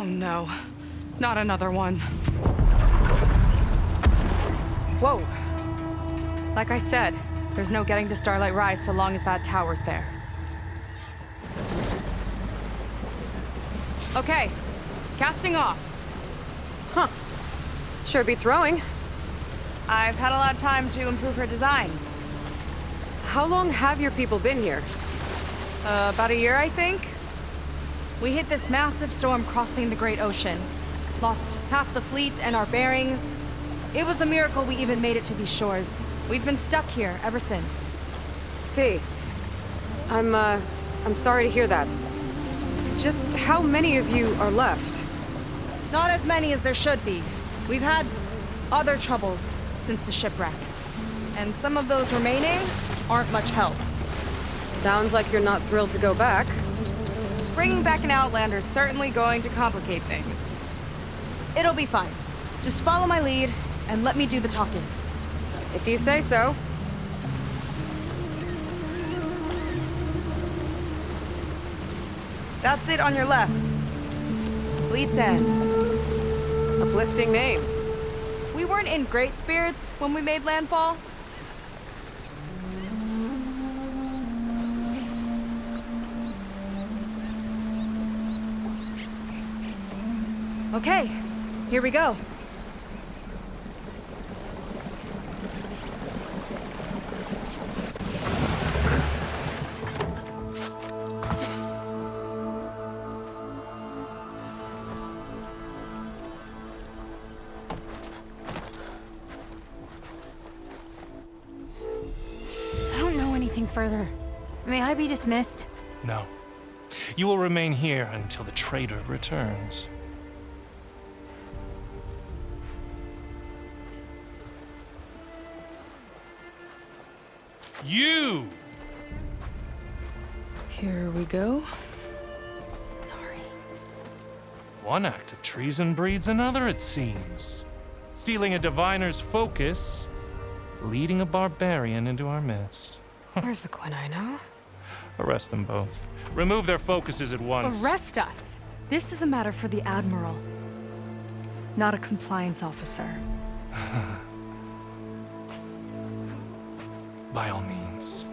Oh no, not another one. Whoa. Like I said, there's no getting to Starlight Rise so long as that tower's there. Okay, casting off. Huh. Sure beats rowing. I've had a lot of time to improve her design. How long have your people been here? About a year, I think. We hit this massive storm crossing the Great Ocean. Lost half the fleet and our bearings. It was a miracle we even made it to these shores. We've been stuck here ever since. See. I'm sorry to hear that. Just how many of you are left? Not as many as there should be. We've had other troubles since the shipwreck. And some of those remaining aren't much help. Sounds like you're not thrilled to go back. Bringing back an Outlander's certainly going to complicate things. It'll be fine. Just follow my lead and let me do the talking. If you say so. That's it on your left. Fleet's End. Uplifting name. We weren't in great spirits when we made landfall. Okay, here we go. I don't know anything further. May I be dismissed? No. You will remain here until the trader returns. You! Here we go. Sorry. One act of treason breeds another, it seems. Stealing a diviner's focus, leading a barbarian into our midst. Where's the quinino? Arrest them both. Remove their focuses at once. Arrest us! This is a matter for the Admiral, not a compliance officer. By all means.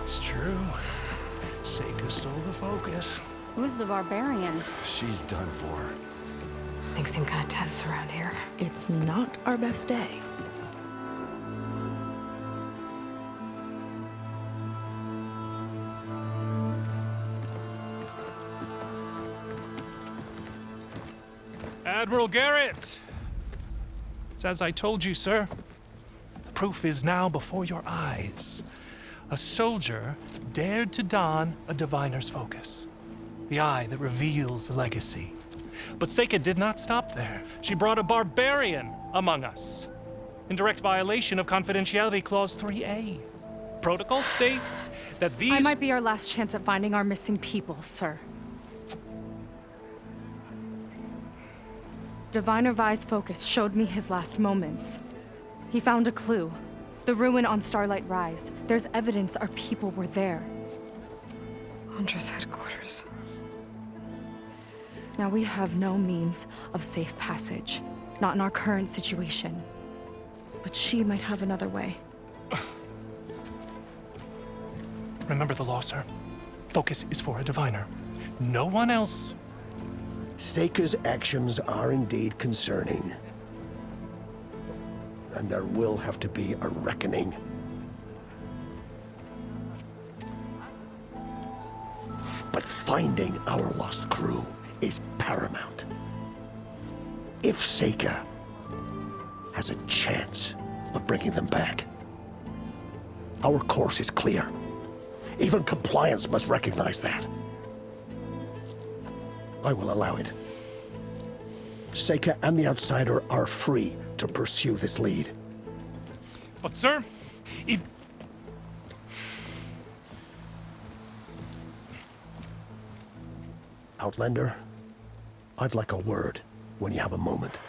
It's true. Seika stole the focus. Who's the barbarian? She's done for. Things seem kind of tense around here. It's not our best day. Admiral Garrett! It's as I told you, sir. The proof is now before your eyes. A soldier dared to don a diviner's focus. The eye that reveals the legacy. But Seika did not stop there. She brought a barbarian among us. In direct violation of Confidentiality Clause 3A. Protocol states that these... I might be our last chance at finding our missing people, sir. Diviner Vi's focus showed me his last moments. He found a clue. The ruin on Starlight Rise. There's evidence our people were there. Hunter's headquarters. Now we have no means of safe passage. Not in our current situation. But she might have another way. Remember the law, sir. Focus is for a diviner. No one else. Seika's actions are indeed concerning. And there will have to be a reckoning. But finding our lost crew is paramount. If Seika has a chance of bringing them back, our course is clear. Even compliance must recognize that. I will allow it. Seika and the Outsider are free to pursue this lead. But, sir, if... Outlander, I'd like a word when you have a moment.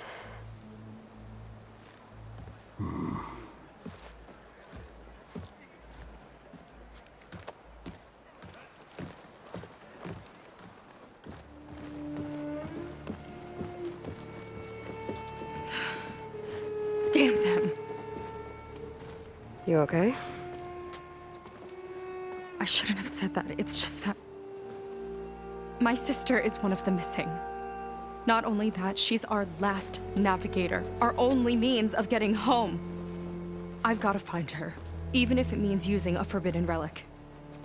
Damn them. You okay? I shouldn't have said that. It's just that my sister is one of the missing. Not only that, she's our last navigator, our only means of getting home. I've got to find her, even if it means using a forbidden relic.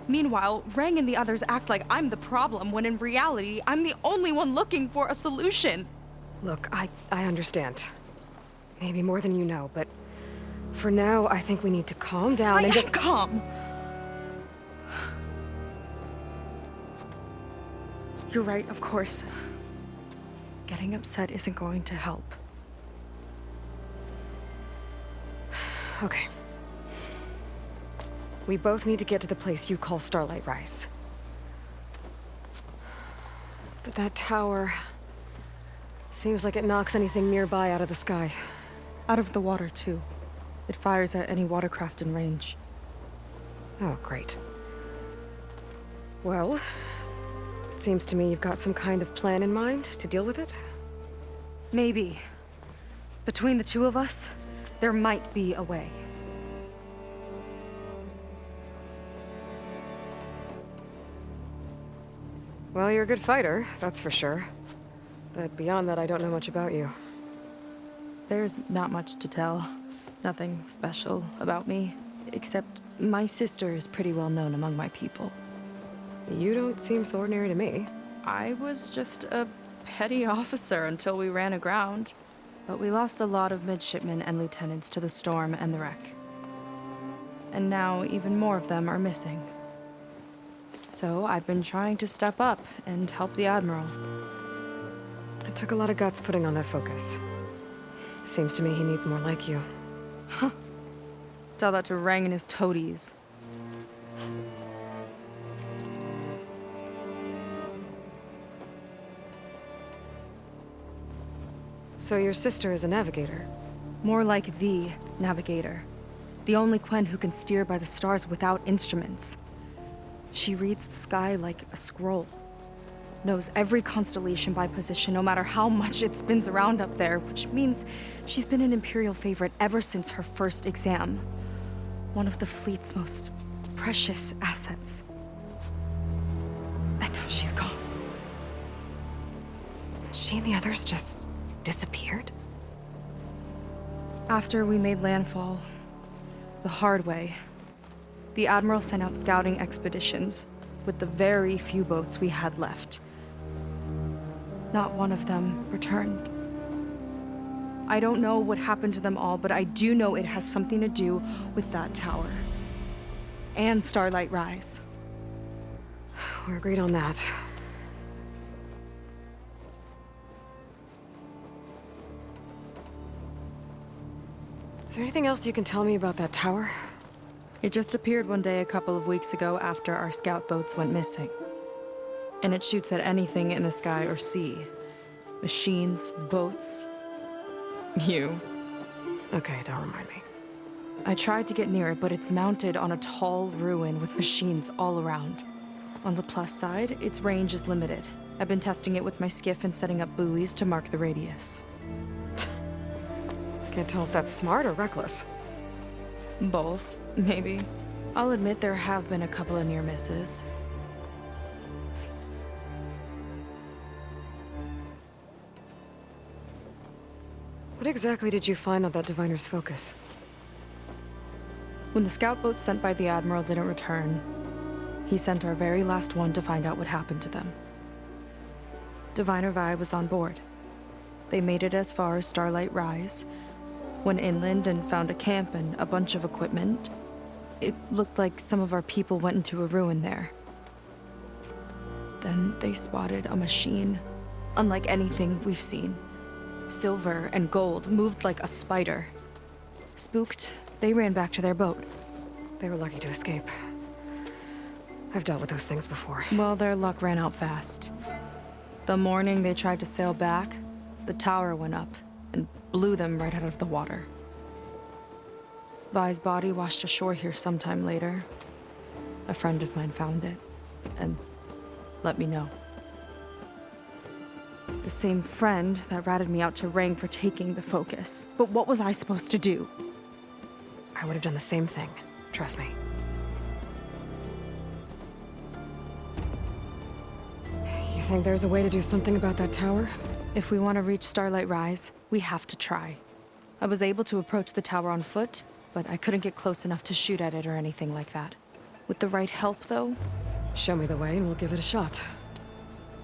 Meanwhile, Rang and the others act like I'm the problem, when in reality, I'm the only one looking for a solution. Look, I understand. Maybe more than you know, but for now, I think we need to calm down and just... calm. You're right, of course. Getting upset isn't going to help. Okay. We both need to get to the place you call Starlight Rise. But that tower... seems like it knocks anything nearby out of the sky. Out of the water, too. It fires at any watercraft in range. Oh, great. Well, it seems to me you've got some kind of plan in mind to deal with it. Maybe. Between the two of us, there might be a way. Well, you're a good fighter, that's for sure. But beyond that, I don't know much about you. There's not much to tell. Nothing special about me. Except my sister is pretty well known among my people. You don't seem so ordinary to me. I was just a petty officer until we ran aground. But we lost a lot of midshipmen and lieutenants to the storm and the wreck. And now even more of them are missing. So I've been trying to step up and help the Admiral. It took a lot of guts putting on that focus. Seems to me he needs more like you. Tell that to Rang and his toadies. So your sister is a navigator? More like the navigator. The only Quen who can steer by the stars without instruments. She reads the sky like a scroll. Knows every constellation by position, no matter how much it spins around up there, which means she's been an Imperial favorite ever since her first exam. One of the fleet's most precious assets. And now she's gone. She and the others just disappeared? After we made landfall, the hard way, the Admiral sent out scouting expeditions with the very few boats we had left. Not one of them returned. I don't know what happened to them all, but I do know it has something to do with that tower. And Starlight Rise. We're agreed on that. Is there anything else you can tell me about that tower? It just appeared one day a couple of weeks ago after our scout boats went missing. And it shoots at anything in the sky or sea. Machines, boats. You. Okay, don't remind me. I tried to get near it, but it's mounted on a tall ruin with machines all around. On the plus side, its range is limited. I've been testing it with my skiff and setting up buoys to mark the radius. Can't tell if that's smart or reckless. Both, maybe. I'll admit there have been a couple of near misses. What exactly did you find on that diviner's focus? When the scout boat sent by the Admiral didn't return, he sent our very last one to find out what happened to them. Diviner Vi was on board. They made it as far as Starlight Rise, went inland and found a camp and a bunch of equipment. It looked like some of our people went into a ruin there. Then they spotted a machine, unlike anything we've seen. Silver and gold, moved like a spider. Spooked, they ran back to their boat. They were lucky to escape. I've dealt with those things before. Well, their luck ran out fast. The morning they tried to sail back, the tower went up and blew them right out of the water. Vi's body washed ashore here sometime later. A friend of mine found it and let me know. The same friend that ratted me out to Rang for taking the focus. But what was I supposed to do? I would have done the same thing. Trust me. You think there's a way to do something about that tower? If we want to reach Starlight Rise, we have to try. I was able to approach the tower on foot, but I couldn't get close enough to shoot at it or anything like that. With the right help, though, Show me the way and we'll give it a shot.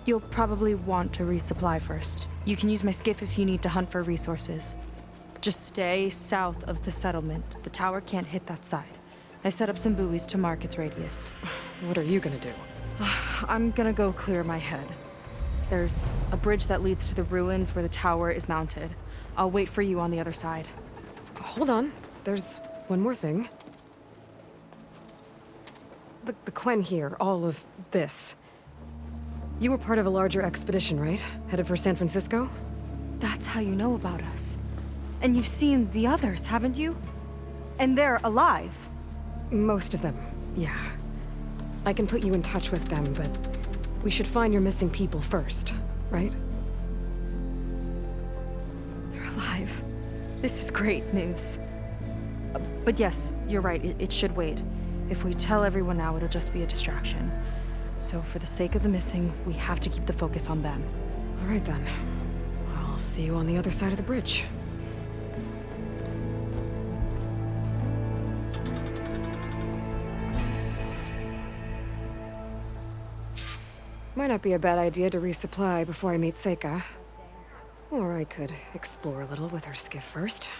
you'll probably want to resupply first. You can use my skiff if you need to hunt for resources. Just stay south of the settlement. The tower can't hit that side. I set up some buoys to mark its radius. What are you gonna do? I'm gonna go clear my head. There's a bridge that leads to the ruins where the tower is mounted. I'll wait for you on the other side. Hold on. There's one more thing. The Quen here, all of this. You were part of a larger expedition, right? Headed for San Francisco? That's how you know about us. And you've seen the others, haven't you? And they're alive. Most of them, yeah. I can put you in touch with them, but we should find your missing people first, right? They're alive. This is great news. But yes, you're right, it should wait. If we tell everyone now, it'll just be a distraction. So for the sake of the missing, we have to keep the focus on them. All right then. I'll see you on the other side of the bridge. Might not be a bad idea to resupply before I meet Seika. Or I could explore a little with her skiff first.